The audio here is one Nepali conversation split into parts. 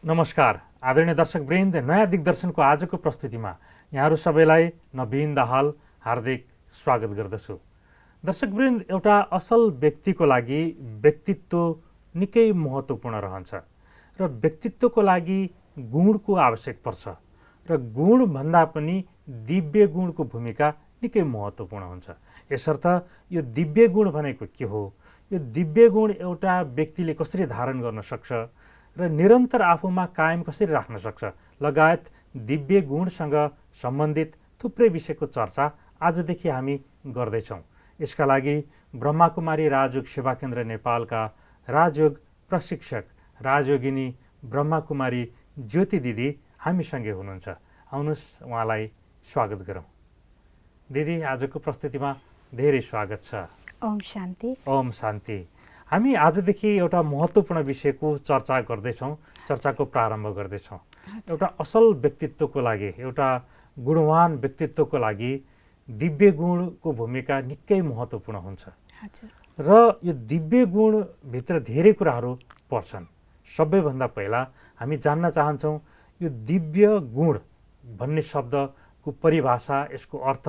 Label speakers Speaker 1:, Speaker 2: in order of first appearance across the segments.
Speaker 1: नमस्कार आदरणीय दर्शकवृन्द, नयाँ दिग्दर्शनको आजको प्रस्तुतिमा यहाँहरू सबैलाई नवीन दाहाल हार्दिक स्वागत गर्दछु। दर्शकवृन्द, एउटा असल व्यक्तिको लागि व्यक्तित्व निकै महत्त्वपूर्ण रहन्छ र व्यक्तित्वको लागि गुणको आवश्यक पर्छ र गुणभन्दा पनि दिव्य गुणको भूमिका निकै महत्त्वपूर्ण हुन्छ। यसर्थ यो दिव्य गुण भनेको के हो, यो दिव्य गुण एउटा व्यक्तिले कसरी धारण गर्न सक्छ र निरन्तर आफूमा कायम कसरी राख्न सक्छ लगायत दिव्य गुणसँग सम्बन्धित थुप्रै विषयको चर्चा आजदेखि हामी गर्दैछौँ। यसका लागि ब्रह्माकुमारी राजयोग सेवा केन्द्र नेपालका राजयोग प्रशिक्षक राजयोगिनी ब्रह्माकुमारी ज्योति दिदी हामीसँगै हुनुहुन्छ। आउनुहोस् उहाँलाई स्वागत गरौँ। दिदी, आजको प्रस्तुतिमा धेरै स्वागत छ।
Speaker 2: ओम शान्ति।
Speaker 1: ओम शान्ति। हामी आजदेखि एउटा महत्त्वपूर्ण विषयको चर्चा गर्दैछौँ, चर्चाको प्रारम्भ गर्दैछौँ। एउटा असल व्यक्तित्वको लागि, एउटा गुणवान व्यक्तित्वको लागि दिव्य गुणको भूमिका निकै महत्त्वपूर्ण हुन्छ र यो दिव्य गुणभित्र धेरै कुराहरू पर्छन्। सबैभन्दा पहिला हामी जान्न चाहन्छौँ यो दिव्य गुण भन्ने शब्दको परिभाषा, यसको अर्थ,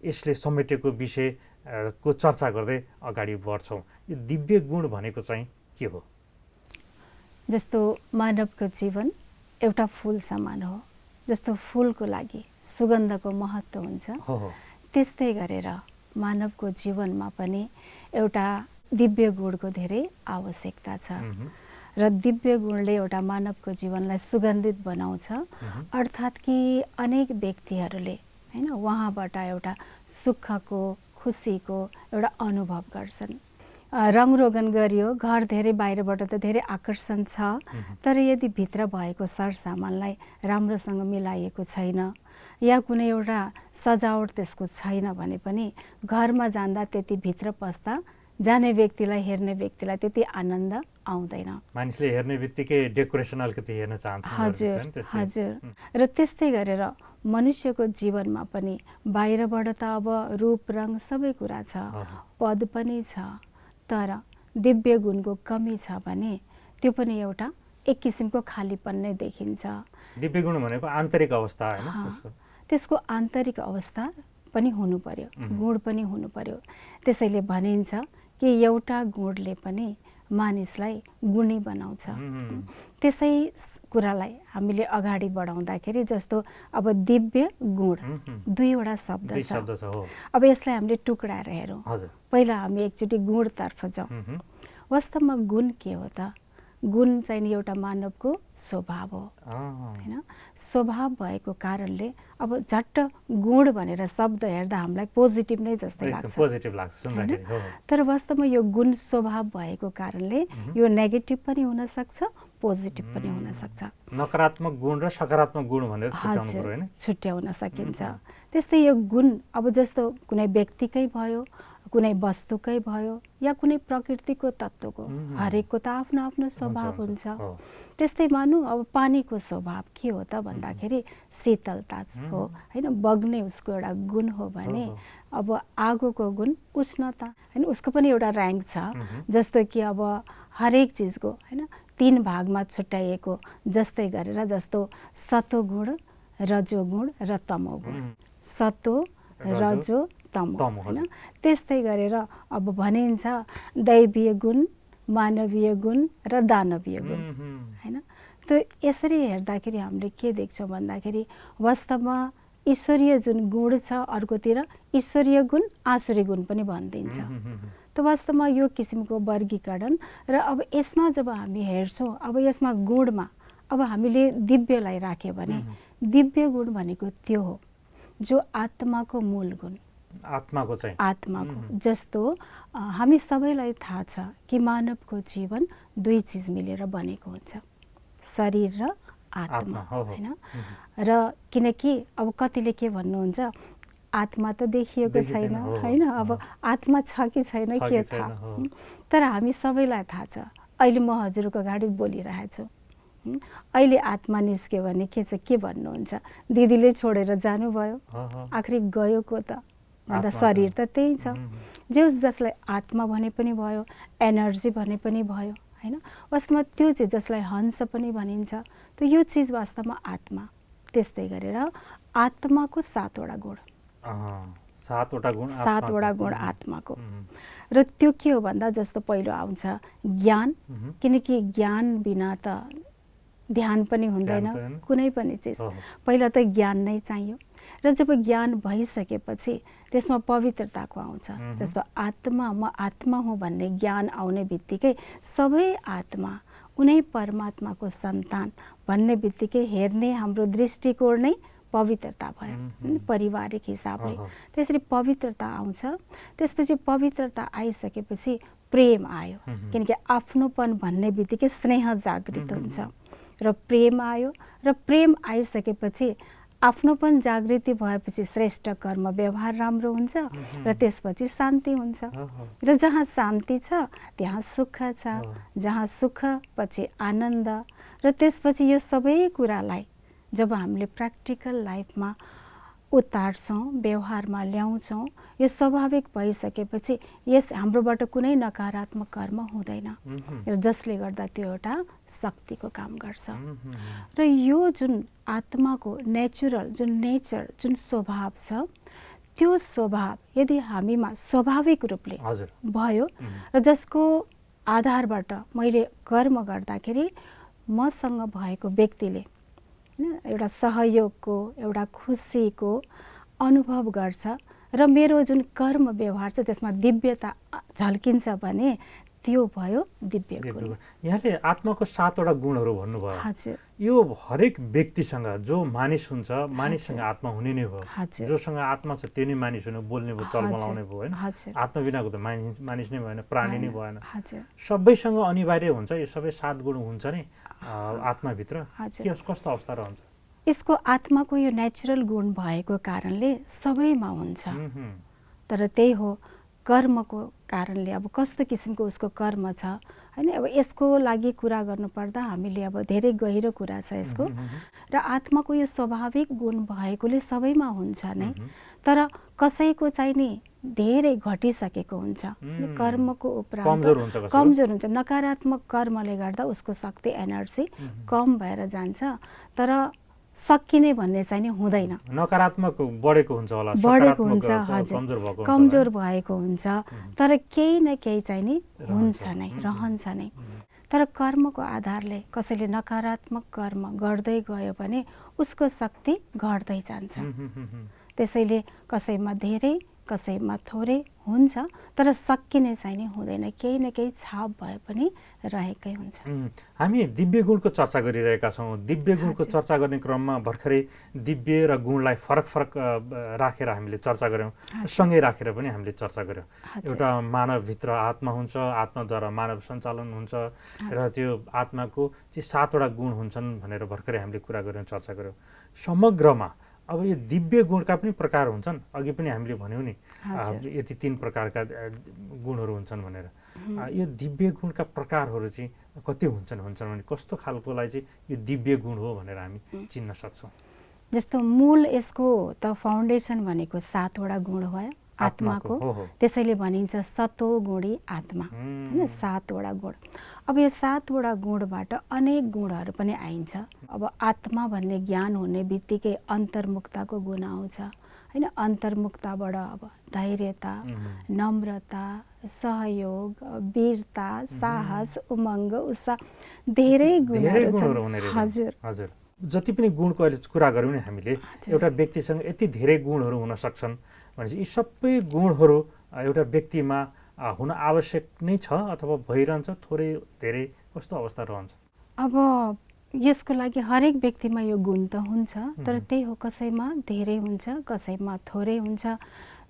Speaker 1: यसले समेटेको विषय को चर्चा गर्दै अगाडि बढ्छौँ। यो दिव्य गुण भनेको चाहिँ के हो?
Speaker 2: जस्तो मानवको जीवन एउटा फुल समान हो, जस्तो फुलको लागि सुगन्धको महत्त्व हुन्छ, त्यस्तै गरेर मानवको जीवनमा पनि एउटा दिव्य गुणको धेरै आवश्यकता छ र दिव्य गुणले एउटा मानवको जीवनलाई सुगन्धित बनाउँछ। अर्थात् कि अनेक व्यक्तिहरूले हैन उहाँबाट एउटा सुखको, खुसीको एउटा अनुभव गर्छन्। रङरोगन गरियो, घर धेरै बाहिरबाट त धेरै आकर्षण छ, तर यदि भित्र भएको सरसामानलाई राम्रोसँग मिलाइएको छैन या कुनै एउटा सजावट त्यसको छैन भने पनि घरमा जाँदा त्यति भित्र पस्दा जाने व्यक्तिलाई, हेर्ने व्यक्तिलाई त्यति आनन्द आउँदैन।
Speaker 1: मानिसले हेर्ने बित्तिकै डेकोरेसन अलिकति हेर्न चाहन्छ।
Speaker 2: हजुर। र त्यस्तै गरेर मनुष्यको जीवनमा पनि बाहिरबाट त अब रूप रङ सबै कुरा छ, पद पनि छ, तर दिव्य गुणको कमी छ भने त्यो पनि एउटा एक किसिमको खालीपन नै देखिन्छ।
Speaker 1: दिव्य गुण भनेको आन्तरिक अवस्था हैन,
Speaker 2: त्यसको आन्तरिक अवस्था पनि हुनु पर्यो, गुण पनि हुनु पर्यो। त्यसैले भनिन्छ कि एउटा गुणले पनि मानिसलाई गुणी बनाउँछ। त्यसै कुरालाई हामीले अगाडि बढाउँदाखेरि जस्तो अब दिव्य गुण दुईवटा शब्द छ। अब यसलाई हामीले टुक्राएर हेरौँ। पहिला हामी एकचोटि गुणतर्फ जाउँ। वास्तवमा गुण के हो त? गुण चाहिँ एउटा मानवको स्वभाव हो हैन। स्वभाव भएको कारणले अब झट्ट गुण भनेर शब्द हेर्दा हामीलाई पोजिटिभ नै जस्तै लाग्छ,
Speaker 1: पोजिटिभ लाग्छ सुन्दाखेरि।
Speaker 2: तर वास्तवमा यो गुण स्वभाव भएको कारणले यो नेगेटिभ पनि हुन सक्छ, पोजिटिभ पनि हुन सक्छ।
Speaker 1: नकारात्मक गुण र सकारात्मक गुण भनेर छुट्याउनु पर्यो हैन,
Speaker 2: छुट्याउन सकिन्छ। त्यस्तै यो गुण अब जस्तो कुनै व्यक्तिकै भयो, कुनै वस्तुकै भयो या कुनै प्रकृतिको तत्त्वको, हरेकको त आफ्नो आफ्नो स्वभाव हुन्छ। त्यस्तै मानौँ अब पानीको स्वभाव के हो त भन्दाखेरि शीतलता हो हैन, बग्ने उसको एउटा गुण हो भने अब आगोको गुण उष्णता हैन, उसको पनि एउटा र्याङ्क छ। जस्तो कि अब हरेक चिजको हैन 3 भागमा छुट्याइएको जस्तै गरेर, जस्तो सतो गुण, रजो गुण र तमो गुण। सतो, रजो, तमो हैन। त्यस्तै गरेर अब भनिन्छ दैवीय गुण, मानवीय गुण र दानवीय गुण हैन। त यसरी हेर्दाखेरि हामीले के देख्छौँ भन्दाखेरि वास्तवमा ईश्वरीय जुन गुण छ, अर्कोतिर ईश्वरीय गुण, आसुरी गुण पनि भनिदिन्छ। त वास्तवमा यो किसिमको वर्गीकरण र अब यसमा जब हामी हेर्छौँ, अब यसमा गुणमा अब हामीले दिव्यलाई राख्यो भने दिव्य गुण भनेको त्यो हो जो आत्माको मूल गुण, आत्माको। जस्तो हामी सबैलाई थाहा छ कि मानवको जीवन 2 चिज मिलेर बनेको हुन्छ, शरीर र आत्मा हैन। र किनकि अब कतिले के भन्नुहुन्छ, आत्मा त देखिएको छैन हैन, अब आत्मा छ कि छैन के थाहा। तर हामी सबैलाई थाहा छ, अहिले म हजुरको अगाडि बोलिरहेछु, अहिले आत्मा निस्क्यो भने के छ, के भन्नुहुन्छ? दिदीले छोडेर जानुभयो, आखिर गयो को त भन्दा शरीर त त्यही छ। जसलाई आत्मा भने पनि भयो, एनर्जी भने पनि भयो हैन। वास्तवमा त्यो चाहिँ जसलाई हंस पनि भनिन्छ, त यो चिज वास्तवमा आत्मा। त्यस्तै गरेर आत्माको 7 वटा गुण, 7 वटा गुण आत्माको। र त्यो के हो भन्दा जस्तो पहिलो आउँछ ज्ञान, किनकि ज्ञान बिना त ध्यान पनि हुँदैन कुनै पनि चिज। पहिला त ज्ञान नै चाहियो, र जब ज्ञान भइसकेपछि त्यसमा पवित्रताको आउँछ। जस्तो आत्मा, म आत्मा हुँ भन्ने ज्ञान आउने बित्तिकै सबै आत्मा उनै परमात्माको सन्तान भन्ने बित्तिकै हेर्ने हाम्रो दृष्टिकोण नै पवित्रता भयो, पारिवारिक हिसाबले। त्यसरी पवित्रता आउँछ। त्यसपछि पवित्रता आइसकेपछि प्रेम आयो, किनकि आफ्नोपन भन्ने बित्तिकै स्नेह जागृत हुन्छ, र प्रेम आयो। र प्रेम आइसकेपछि आफ्नोपन जागृति भएपछि श्रेष्ठ कर्म व्यवहार राम्रो हुन्छ, र त्यसपछि शान्ति हुन्छ। र जहाँ शान्ति छ त्यहाँ सुख छ, जहाँ सुख पछि आनन्द। र त्यसपछि यो सबै कुरालाई जब हामीले प्र्याक्टिकल लाइफमा उतार्छौँ, व्यवहारमा ल्याउँछौँ, यो स्वाभाविक भइसकेपछि यस हाम्रोबाट कुनै नकारात्मक कर्म हुँदैन, र जसले गर्दा त्यो एउटा शक्तिको काम गर्छ। र यो जुन आत्माको नेचुरल जुन नेचर, जुन स्वभाव छ, त्यो स्वभाव यदि हामीमा स्वाभाविक रूपले भयो, र जसको आधारबाट मैले कर्म गर्दाखेरि मसँग भएको व्यक्तिले एउटा सहयोगको, एउटा खुसीको अनुभव गर्छ, र मेरो जुन कर्म व्यवहार छ त्यसमा दिव्यता झल्किन्छ भने त्यो भयो दिव्य गुण।
Speaker 1: यहाँले आत्माको 7 वटा गुणहरू भन्नुभयो।
Speaker 2: हजुर।
Speaker 1: यो हरेक व्यक्तिसँग, जो मानिस हुन्छ, मानिससँग आत्मा हुने नै भयो। जोसँग आत्मा छ त्यो नै मानिस हुने, बोल्ने भयो, चलमलाउने भयो, हैन। आत्मा बिनाको त मानिस नै भएन, प्राणी नै भएन। सबैसँग अनिवार्य हुन्छ यो सबै 7 गुण हुन्छ नि आत्माभित्र। के कस्तो अवस्था रहन्छ?
Speaker 2: यसको आत्माको यो नेचुरल गुण भएको कारणले सबैमा हुन्छ। तर त्यही हो कर्मको कारणले, अब कस्तो किसिमको उसको कर्म छ, हैन। अब यसको लागि कुरा गर्नुपर्दा हामीले अब धेरै गहिरो कुरा छ यसको। र आत्माको यो स्वाभाविक गुण भएकोले सबैमा हुन्छ नै, तर कसैको चाहिँ नि धेरै घटिसकेको हुन्छ, कर्मको उपरान्त कमजोर हुन्छ। नकारात्मक कर्मले गर्दा उसको शक्ति, एनर्जी कम भएर जान्छ, तर सकिने भन्ने चाहिँ नि हुँदैन।
Speaker 1: नकारात्मक बढेको हुन्छ होला,
Speaker 2: बढेको हुन्छ, हजुर, कमजोर भएको हुन्छ, तर केही न केही चाहिँ नि हुन्छ नै, रहन्छ नै। तर कर्मको आधारले कसैले नकारात्मक कर्म गर्दै गयो भने उसको शक्ति घट्दै जान्छ। त्यसैले कसैमा धेरै, कसैमा थोरै हुन्छ, तर सकिने चाहिँ नि हुँदैन, केही न केही छाप भए पनि रहेकै हुन्छ।
Speaker 1: हामी दिव्य गुणको चर्चा गरिरहेका छौँ। दिव्य गुणको चर्चा गर्ने क्रममा भर्खरै दिव्य र गुणलाई फरक फरक राखेर हामीले चर्चा गऱ्यौँ, सँगै राखेर पनि हामीले चर्चा गऱ्यौँ। एउटा मानवभित्र आत्मा हुन्छ, आत्माद्वारा मानव सञ्चालन हुन्छ, र त्यो आत्माको चाहिँ 7 वटा गुण हुन्छन् भनेर भर्खरै हामीले कुरा गऱ्यौँ, चर्चा गऱ्यौँ। समग्रमा अब यो दिव्य गुणका पनि प्रकार हुन्छन्। अघि पनि हामीले भन्यौँ नि यति 3 प्रकारका गुणहरू हुन्छन् भनेर। यो दिव्य गुणका प्रकारहरू चाहिँ कति हुन्छन् भने कस्तो खालकोलाई चाहिँ यो दिव्य गुण हो भनेर हामी चिन्न सक्छौँ?
Speaker 2: जस्तो मूल यसको त फाउन्डेसन भनेको 7 वटा गुण भयो आत्माको। त्यसैले भनिन्छ सतो गुणी आत्मा, हैन। 7 वटा गुण। अब यो 7 वटा गुणबाट अनेक गुणहरू पनि आइन्छ। अब आत्मा भन्ने ज्ञान हुने बित्तिकै अन्तर्मुक्तको गुण आउँछ, हैन। अन्तर्मुक्तबाट अब धैर्यता, नम्रता, सहयोग, वीरता, साहस, उमङ्ग, उत्साह, धेरै गुणहरू छन्।
Speaker 1: हजुर। जति पनि गुणको अहिले कुरा गऱ्यौँ नि हामीले, एउटा व्यक्तिसँग यति धेरै गुणहरू हुन सक्छन् भनेपछि यी सबै गुणहरू एउटा व्यक्तिमा हुन आवश्यक नै छ अथवा भइरहन्छ, थोरै धेरै कस्तो अवस्था रहन्छ?
Speaker 2: अब यसको लागि हरेक व्यक्तिमा यो गुण त हुन्छ, तर त्यही हो कसैमा धेरै हुन्छ, कसैमा थोरै हुन्छ।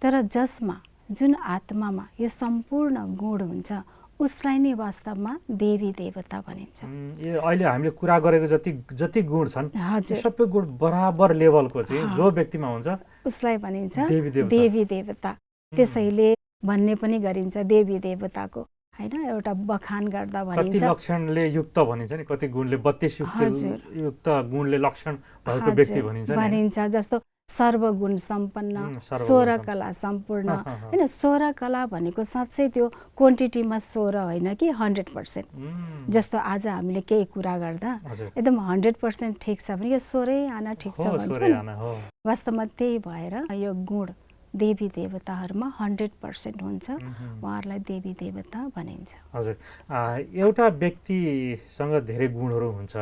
Speaker 2: तर जसमा, जुन आत्मामा यो सम्पूर्ण गुण हुन्छ उसलाई नै वास्तवमा देवी देवता भनिन्छ।
Speaker 1: यो अहिले हामीले कुरा गरेको जति गुण छन् सबै गुण बराबर लेभलको चाहिँ जो व्यक्तिमा हुन्छ
Speaker 2: उसलाई भनिन्छ देवी देवता। त्यसैले भन्ने पनि गरिन्छ देवी देवताको, हैन। एउटा बखान गर्दा भनिन्छ
Speaker 1: कति लक्षणले युक्त भनिन्छ नि, कति गुणले 32 युक्त गुणले लक्षण भएको व्यक्ति भनिन्छ।
Speaker 2: जस्तो सर्वगुण सम्पन्न,
Speaker 1: सर्वगुण
Speaker 2: 16 कला सम्पूर्ण होइन। 16 कला भनेको साँच्चै त्यो क्वान्टिटीमा 16 होइन कि 100%। जस्तो आज हामीले केही कुरा गर्दा एकदम 100% ठिक छ भने यो 16 आना ठिक छ भन्छ नि। वास्तवमा त्यही भएर यो गुण देवी देवताहरूमा 100% हुन्छ, उहाँहरूलाई देवी देवता भनिन्छ।
Speaker 1: हजुर, एउटा व्यक्तिसँग धेरै गुणहरू हुन्छ।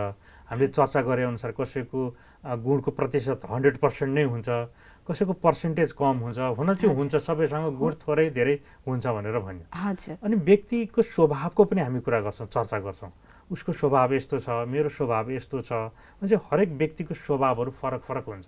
Speaker 1: हामीले चर्चा गरे अनुसार कसैको गुणको प्रतिशत 100% नै हुन्छ, कसैको पर्सेन्टेज कम हुन्छ, हुन चाहिँ हुन्छ सबैसँग गुण थोरै धेरै हुन्छ भनेर भन्यो।
Speaker 2: हजुर।
Speaker 1: अनि व्यक्तिको स्वभावको पनि हामी कुरा गर्छौँ, चर्चा गर्छौँ। उसको स्वभाव यस्तो छ, मेरो स्वभाव यस्तो छ, भने चाहिँ हरेक व्यक्तिको स्वभावहरू फरक फरक हुन्छ।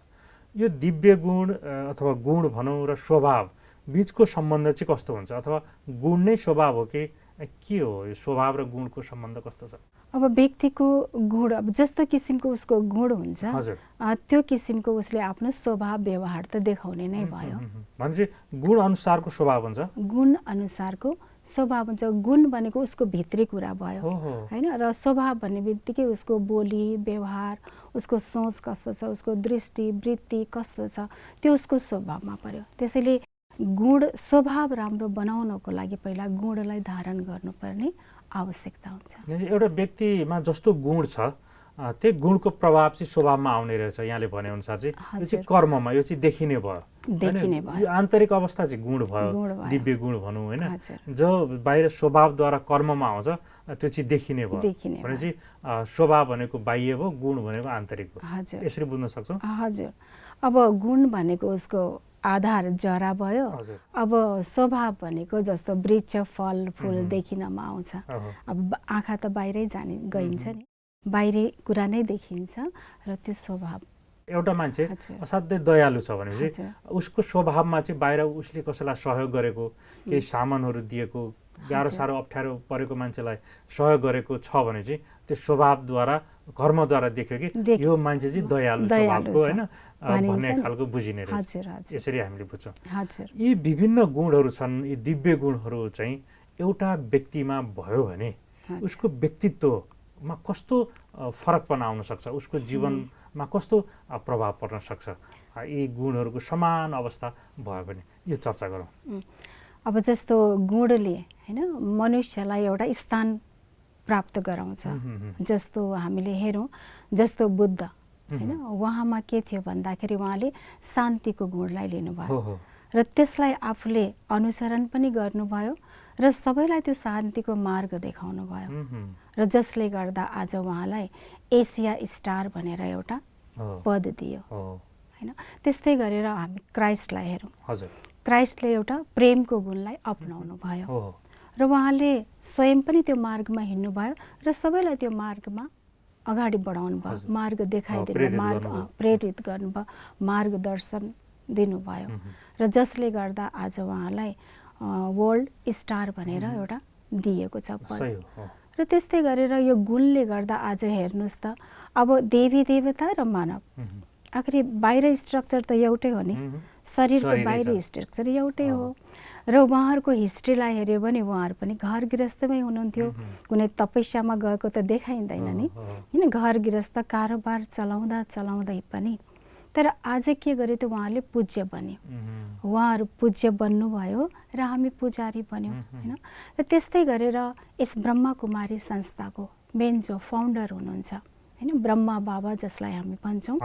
Speaker 1: यो दिव्य गुण अथवा गुण भनौँ र स्वभाव बिचको सम्बन्ध चाहिँ कस्तो हुन्छ, अथवा गुण नै स्वभाव हो कि के हो? यो स्वभाव र गुणको सम्बन्ध कस्तो छ?
Speaker 2: अब व्यक्तिको गुण अब जस्तो किसिमको उसको गुण हुन्छ त्यो किसिमको उसले आफ्नो स्वभाव व्यवहार त देखाउने नै भयो।
Speaker 1: भनेपछि गुण अनुसारको स्वभाव हुन्छ।
Speaker 2: गुण अनुसारको स्वभाव हुन्छ। गुण भनेको उसको भित्री कुरा भयो होइन, र स्वभाव भन्ने बित्तिकै उसको बोली व्यवहार, उसको सोच कस्तो छ, उसको दृष्टि वृत्ति कस्तो छ, त्यो उसको स्वभावमा पर्यो। त्यसैले गुण स्वभाव राम्रो बनाउनको लागि पहिला गुणलाई धारण गर्नुपर्ने आवश्यकता हुन्छ।
Speaker 1: एउटा व्यक्तिमा जस्तो गुण छ त्यही गुणको प्रभाव चाहिँ स्वभावमा आउने रहेछ। यहाँले भनेअनुसार चाहिँ यो चाहिँ कर्ममा यो चाहिँ देखिने भयो। यो आन्तरिक अवस्था चाहिँ गुण भयो, दिव्य गुण भनौँ होइन। जो बाहिर स्वभावद्वारा कर्ममा आउँछ त्यो चाहिँ देखिने भयो। भनेपछि स्वभाव भनेको बाह्य भयो, गुण भनेको आन्तरिक भयो। यसरी बुझ्न सक्छौँ।
Speaker 2: हजुर। अब गुण भनेको उसको आधार जरा भयो। अब स्वभाव भनेको जस्तो वृक्ष फल फुल देखिनमा आउँछ। अब आँखा त बाहिरै गइन्छ नि, बाहिरी कुरा नै देखिन्छ र त्यो स्वभाव।
Speaker 1: एउटा मान्छे असाध्यै दयालु छ भनेपछि उसको स्वभावमा चाहिँ बाहिर उसले कसैलाई सहयोग गरेको, केही सामानहरू दिएको, गाह्रो साह्रो अप्ठ्यारो परेको मान्छेलाई सहयोग गरेको छ भने चाहिँ त्यो स्वभावद्वारा कर्मद्वारा देख्यो कि यो मान्छे चाहिँ दयालु स्वभावको होइन भन्ने खालको बुझिने रहेछ। यसरी हामीले बुझ्छौँ। यी विभिन्न गुणहरू छन्। यी दिव्य गुणहरू चाहिँ एउटा व्यक्तिमा भयो भने उसको व्यक्तित्वमा कस्तो फरकपना आउन सक्छ, उसको जीवनमा कस्तो प्रभाव पर्न सक्छ, यी गुणहरूको समान अवस्था भयो भने यो चर्चा गरौँ।
Speaker 2: अब जस्तो गुणले होइन मनुष्यलाई एउटा स्थान प्राप्त गराउँछ। जस्तो हामीले हेरौँ, जस्तो बुद्ध होइन, उहाँमा के थियो भन्दाखेरि उहाँले शान्तिको गुणलाई लिनुभयो र त्यसलाई आफूले अनुसरण पनि गर्नुभयो र सबैलाई त्यो शान्तिको मार्ग देखाउनु भयो, र जसले गर्दा आज उहाँलाई एसिया स्टार भनेर एउटा पद दियो होइन। त्यस्तै गरेर हामी क्राइस्टलाई हेरौँ। क्राइस्टले एउटा प्रेमको गुणलाई अपनाउनु भयो र उहाँले स्वयं पनि त्यो मार्गमा हिँड्नुभयो र सबैलाई त्यो मार्गमा अगाडि बढाउनु भयो, मार्ग देखाइदिनु, मार्ग प्रेरित गर्नुभयो, मार्गदर्शन दिनुभयो, र जसले गर्दा आज उहाँलाई वर्ल्ड स्टार भनेर एउटा दिएको छ पद। र त्यस्तै गरेर यो गुणले गर्दा आज हेर्नुहोस् त, अब देवी देवता र मानव आखिर बाहिर स्ट्रक्चर त एउटै हो नि, शरीरको बाहिर स्ट्रक्चर एउटै हो। र उहाँहरूको हिस्ट्रीलाई हेऱ्यो भने उहाँहरू पनि घर गृहस्थमै हुनुहुन्थ्यो, कुनै तपस्यामा गएको त देखाइँदैन नि होइन। घर गृहस्थ कारोबार चलाउँदा चलाउँदै पनि तर आज के गरे त उहाँले पूज्य बन्यो, उहाँहरू पूज्य बन्नुभयो र हामी पुजारी बन्यौँ होइन। र त्यस्तै गरेर यस ब्रह्माकुमारी संस्थाको मेन जो फाउन्डर हुनुहुन्छ होइन, ब्रह्मा बाबा जसलाई हामी भन्छौँ,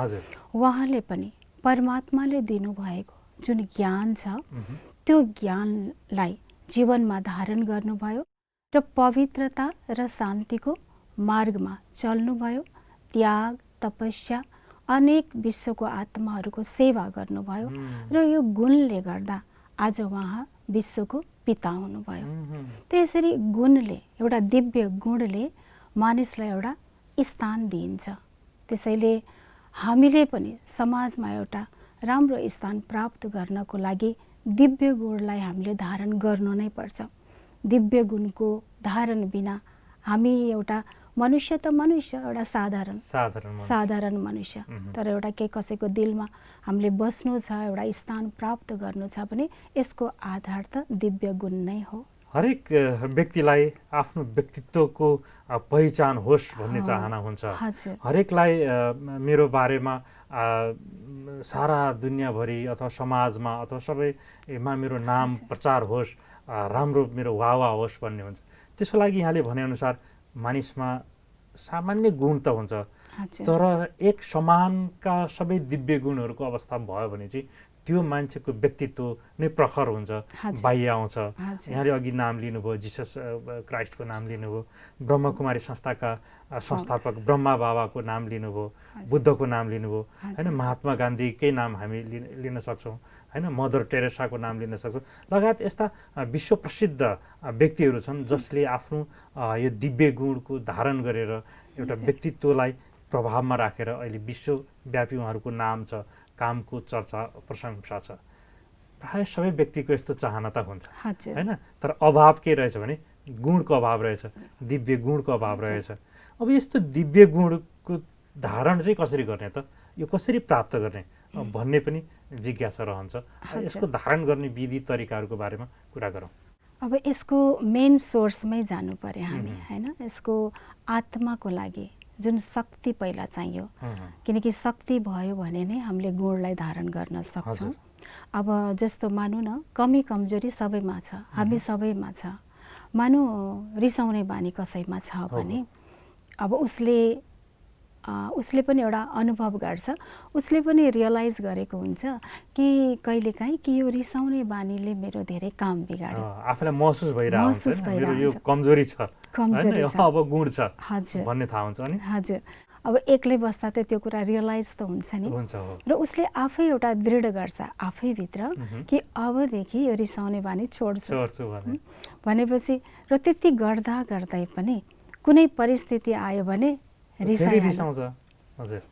Speaker 2: उहाँले पनि परमात्माले दिनुभएको जुन ज्ञान छ त्यो ज्ञानलाई जीवनमा धारण गर्नुभयो र पवित्रता र शान्तिको मार्गमा चल्नुभयो। त्याग तपस्या अनेक विश्वको आत्माहरूको सेवा गर्नुभयो र यो गुणले गर्दा आज उहाँ विश्वको पिता हुनुभयो। त्यसरी गुणले, एउटा दिव्य गुणले मानिसलाई एउटा स्थान दिन्छ। त्यसैले हामीले पनि समाजमा एउटा राम्रो स्थान प्राप्त गर्नको लागि दिव्य गुणलाई हामीले धारण गर्नु नै पर्छ। दिव्य गुणको धारण बिना हामी एउटा मनुष्य त मनुष्य, एउटा साधारण मनुष्य, तर एउटा के कसैको दिलमा हामीले बस्नु छ, एउटा स्थान प्राप्त गर्नु छ भने यसको आधार त दिव्य गुण नै हो।
Speaker 1: हरेक व्यक्तिलाई आफ्नो व्यक्तित्वको पहिचान होस् भन्ने चाहना हुन्छ। हरेकलाई मेरो बारेमा सारा दुनियाँभरि अथवा समाजमा अथवा सबैमा मेरो नाम प्रचार होस्, राम्रो मेरो वाह होस् भन्ने हुन्छ। त्यसको लागि यहाँले भनेअनुसार मानिसमा सामान्य गुण त हुन्छ, तर एक समानका सबै दिव्य गुणहरूको अवस्था भयो भने चाहिँ त्यो मान्छेको व्यक्तित्व नै प्रखर हुन्छ, बाहिर आउँछ। यहाँले अघि नाम लिनुभयो, जिसस क्राइस्टको नाम लिनुभयो, ब्रह्मकुमारी संस्थाका संस्थापक ब्रह्मा बाबाको नाम लिनुभयो, बुद्धको नाम लिनुभयो, होइन, महात्मा गान्धीकै नाम हामी लिन सक्छौँ, होइन, मदर टेरेसाको नाम लिन सक्छौँ, लगायत यस्ता विश्व प्रसिद्ध व्यक्तिहरू छन् जसले आफ्नो यो दिव्य गुणको धारण गरेर एउटा व्यक्तित्वलाई प्रभावमा राखेर अहिले विश्वव्यापी उहाँहरूको नाम छ, कामको चर्चा प्रशंसा छ। प्रायः सबै व्यक्तिको यस्तो चाहना त हुन्छ, होइन, तर अभाव के रहेछ भने गुणको अभाव रहेछ, दिव्य गुणको अभाव रहेछ। अब यस्तो दिव्य गुणको धारण चाहिँ कसरी गर्ने त, यो कसरी प्राप्त गर्ने भन्ने पनि जिज्ञासा रहन्छ। यसको धारण गर्ने विधि तरिकाहरूको बारेमा कुरा गरौँ।
Speaker 2: अब यसको मेन सोर्समै जानु पर्यो हामी, होइन। यसको आत्माको लागि जुन शक्ति पहिला चाहियो, किनकि शक्ति भयो भने नै हामीले गुणलाई धारण गर्न सक्छौँ। अब जस्तो मानौँ न, कमी कमजोरी सबैमा छ, हामी सबैमा छ। मानौँ रिसाउने बानी कसैमा छ भने अब उसले पनि एउटा अनुभव गर्छ, उसले पनि रियलाइज गरेको हुन्छ कि कहिलेकाहीँ कि यो रिसाउने बानीले मेरो धेरै काम बिगाड्यो,
Speaker 1: आफूलाई महसुस भइरहेको हुन्छ, मेरो यो कमजोरी छ, अब गुण छ भन्ने थाहा हुन्छ नि।
Speaker 2: हजुर, अब एक्लै बस्दा त त्यो कुरा रियलाइज त हुन्छ नि, र उसले आफै एउटा दृढ गर्छ आफैभित्र कि अबदेखि यो रिसाउने बानी छोड्छु भनेपछि, र त्यति गर्दा गर्दै पनि कुनै परिस्थिति आयो भने
Speaker 1: रिसाउँछ।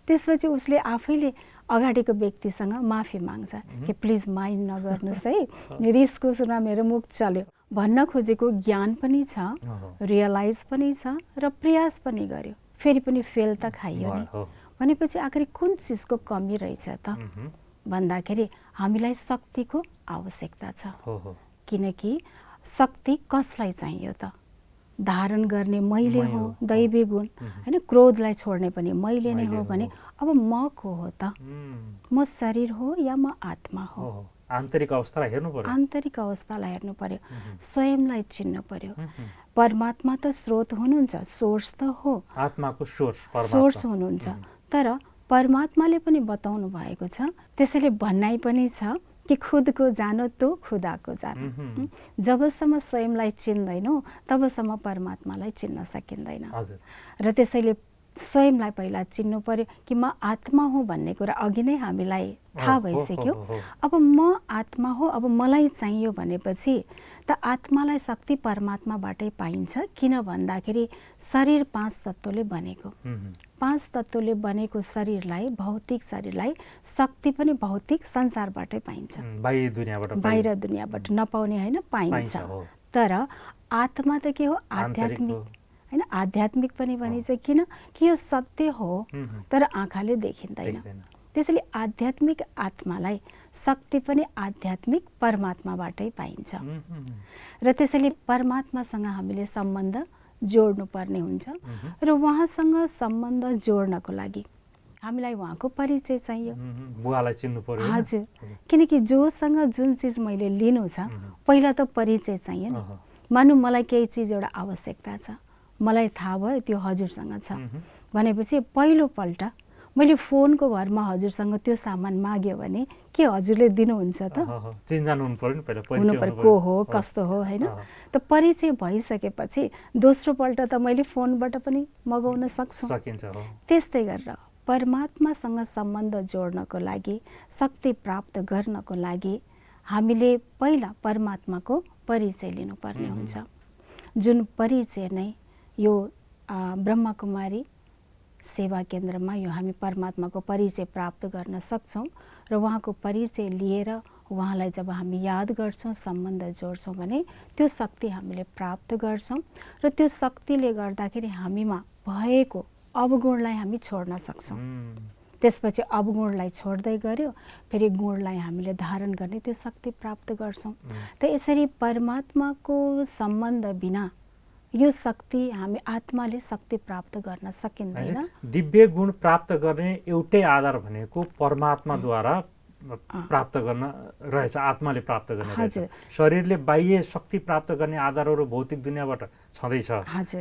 Speaker 2: त्यसपछि उसले आफैले अगाडिको व्यक्तिसँग माफी माग्छ कि प्लिज माइन्ड नगर्नुहोस् है, रिसको सुना मेरो मुख चल्यो भन्न खोजेको ज्ञान पनि छ, रियलाइज पनि छ, र प्रयास पनि गर्यो, फेरि पनि फेल त खाइयो नि। भनेपछि आखिर कुन चिजको कमी रहेछ त भन्दाखेरि हामीलाई शक्तिको आवश्यकता छ। किनकि शक्ति कसलाई चाहियो त, धारण गर्ने मैले हो, दैवी गुण, होइन, क्रोधलाई छोड्ने पनि मैले नै हो भने अब म को हो त, म शरीर हो या म आत्मा हो?
Speaker 1: आन्तरिक अवस्थालाई हेर्नु पर्यो,
Speaker 2: आन्तरिक अवस्थालाई हेर्नु पर्यो, स्वयंलाई चिन्नु पर्यो। परमात्मा त स्रोत हुनुहुन्छ, सोर्स त हो,
Speaker 1: आत्माको
Speaker 2: सोर्स हुनुहुन्छ, तर परमात्माले पनि बताउनु भएको छ, त्यसैले भनाइ पनि छ कि खुदको जानो तो खुदाको जानो। जबसम्म स्वयंलाई चिन्दैनौ तबसम्म परमात्मालाई चिन्न सकिँदैन। र त्यसैले स्वयंलाई पहिला चिन्नु पर्यो कि म आत्मा हुँ भन्ने कुरा अघि नै हामीलाई थाहा भइसक्यो। अब म आत्मा हो, अब मलाई चाहियो भनेपछि त आत्मालाई शक्ति परमात्माबाटै पाइन्छ। किन भन्दाखेरि शरीर 5 तत्त्वले बनेको, 5 तत्त्वले बनेको शरीरलाई, भौतिक शरीरलाई शक्ति पनि भौतिक संसारबाटै पाइन्छ, बाहिर दुनियाँबाट नपाउने होइन, पाइन्छ। तर आत्मा त के हो, आध्यात्मिक होइन, आध्यात्मिक पनि भनिन्छ। किन कि यो सत्य हो तर आँखाले देखिँदैन। त्यसैले आध्यात्मिक आत्मालाई शक्ति पनि आध्यात्मिक परमात्माबाटै पाइन्छ। र त्यसैले परमात्मासँग हामीले सम्बन्ध जोड्नु पर्ने हुन्छ। र उहाँसँग सम्बन्ध जोड्नको लागि हामीलाई उहाँको परिचय चाहियो,
Speaker 1: बुवालाई चिन्नु पर्यो।
Speaker 2: हजुर, किनकि जोसँग जुन चिज मैले लिनु छ पहिला त परिचय चाहियो नि। मानौँ मलाई केही चिज एउटा आवश्यकता छ, मलाई थाहा भयो त्यो हजुरसँग छ भनेपछि पहिलोपल्ट मैले फोनको भरमा हजुरसँग त्यो सामान माग्यो भने के हजुरले दिनुहुन्छ त?
Speaker 1: चिन्जान हुनु पर्यो नि, पहिला
Speaker 2: हुनु पर्यो को हो कस्तो हो, होइन। त परिचय भइसकेपछि दोस्रोपल्ट त मैले फोनबाट पनि मगाउन सक्छु। त्यस्तै गरेर परमात्मासँग सम्बन्ध जोड्नको लागि, शक्ति प्राप्त गर्नको लागि हामीले पहिला परमात्माको परिचय लिनुपर्ने हुन्छ। जुन परिचय नै यो ब्रह्मकुमारी सेवा केन्द्रमा यो हामी परमात्माको परिचय प्राप्त गर्न सक्छौँ। र उहाँको परिचय लिएर उहाँलाई जब हामी याद गर्छौँ, सम्बन्ध जोड्छौँ भने त्यो शक्ति हामीले प्राप्त गर्छौँ। र त्यो शक्तिले गर्दाखेरि हामीमा भएको अवगुणलाई हामी छोड्न सक्छौँ। त्यसपछि अवगुणलाई छोड्दै गऱ्यो, फेरि गुणलाई हामीले धारण गर्ने त्यो शक्ति प्राप्त गर्छौँ। त यसरी परमात्माको सम्बन्ध बिना यो शक्ति हामी आत्माले शक्ति प्राप्त गर्न सकिँदैन।
Speaker 1: दिव्य गुण प्राप्त गर्ने एउटै आधार भनेको परमात्माद्वारा प्राप्त गर्न रहेछ, आत्माले प्राप्त गर्ने रहेछ। शरीरले बाह्य शक्ति प्राप्त गर्ने आधारहरू भौतिक दुनियाँबाट छँदैछ,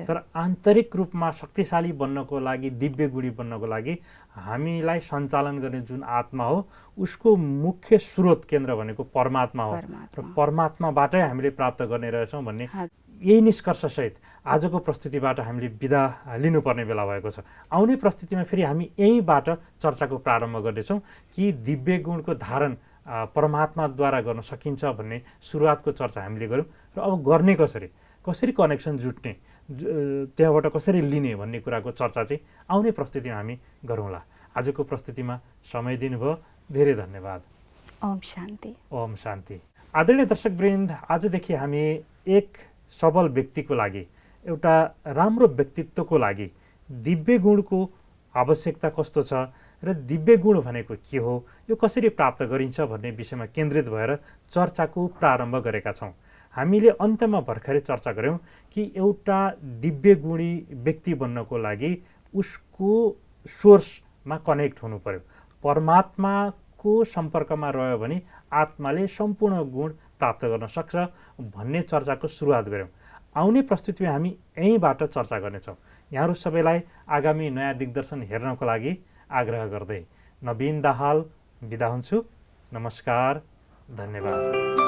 Speaker 1: तर आन्तरिक रूपमा शक्तिशाली बन्नको लागि, दिव्य गुणी बन्नको लागि हामीलाई सञ्चालन गर्ने जुन आत्मा हो उसको मुख्य स्रोत केन्द्र भनेको परमात्मा हो र परमात्माबाटै हामीले प्राप्त गर्ने रहेछौँ भन्ने यही निष्कर्षसहित आजको प्रस्तुतिबाट हामीले बिदा लिनुपर्ने बेला भएको छ। आउने प्रस्तुतिमा फेरि हामी यहीँबाट चर्चाको प्रारम्भ गर्नेछौँ कि दिव्य गुणको धारण परमात्माद्वारा गर्न सकिन्छ भन्ने सुरुवातको चर्चा हामीले गऱ्यौँ र अब गर्ने कसरी कनेक्सन जुट्ने, त्यहाँबाट कसरी लिने भन्ने कुराको चर्चा चाहिँ आउने प्रस्तुतिमा हामी गरौँला। आजको प्रस्तुतिमा समय दिनुभयो, धेरै धन्यवाद।
Speaker 2: ओम शान्ति।
Speaker 1: ओम शान्ति। आदरणीय दर्शकवृन्द, आजदेखि हामी एक सबल व्यक्तिको लागि, एउटा राम्रो व्यक्तित्वको लागि दिव्य गुणको आवश्यकता कस्तो छ र दिव्य गुण भनेको के हो, यो कसरी प्राप्त गरिन्छ भन्ने विषयमा केन्द्रित भएर चर्चाको प्रारम्भ गरेका छौँ। हामीले अन्त्यमा भर्खरै चर्चा गऱ्यौँ कि एउटा दिव्य गुणी व्यक्ति बन्नको लागि उसको सोर्समा कनेक्ट हुनु पर्यो। परमात्माको सम्पर्कमा रह्यो भने आत्माले सम्पूर्ण गुण प्राप्त गर्न सक्छ भन्ने चर्चाको सुरुवात गऱ्यौँ। आउने प्रस्तुतिमा हामी यहीँबाट चर्चा गर्नेछौँ। यहाँहरू सबैलाई आगामी नयाँ दिग्दर्शन हेर्नको लागि आग्रह गर्दै नवीन दाहाल बिदा हुन्छु। नमस्कार, धन्यवाद।